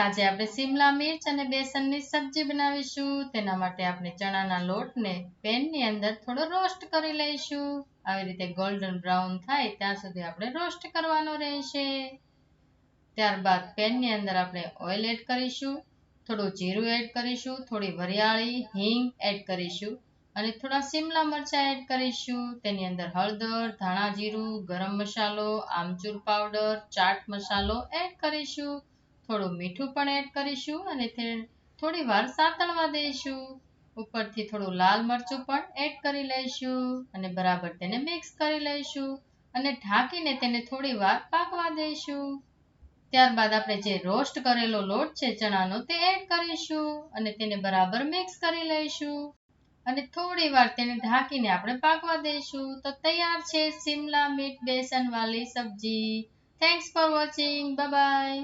આજે આપણે શિમલા મિર્ચ અને બેસનની સબ્જી બનાવીશું। તેના માટે આપણે ચણાના લોટને પેનની અંદર થોડો રોસ્ટ કરી લઈશું। આવી રીતે ગોલ્ડન બ્રાઉન થાય ત્યાં સુધી આપણે રોસ્ટ કરવાનો રહેશે। ત્યારબાદ પેનની અંદર આપણે ઓઇલ એડ કરીશું, થોડું જીરું એડ કરીશું, થોડી વરિયાળી હિંગ એડ કરીશું અને થોડા શિમલા મરચાં એડ કરીશું। તેની અંદર હળદર, ધાણા જીરું, ગરમ મસાલો, આમચૂર પાવડર, ચાટ મસાલો એડ કરીશું। થોડું મીઠું પણ એડ કરીશું અને થોડી વાર સાતળવા દઈશું। ઉપરથી થોડું લાલ મરચું પણ એડ કરી લઈશું અને બરાબર તેને મિક્સ કરી લઈશું અને ઢાંકીને તેને થોડી વાર પાકવા દઈશું। ત્યારબાદ આપણે જે રોસ્ટ કરેલો લોટ છે ચણાનો તે એડ કરીશું અને તેને બરાબર મિક્સ કરી લઈશું અને થોડી વાર તેને ઢાંકીને આપણે પાકવા દઈશું। તો તૈયાર છે શિમલા મિર્ચ બેસન વાલી સબ્જી। Thanks for watching, bye bye.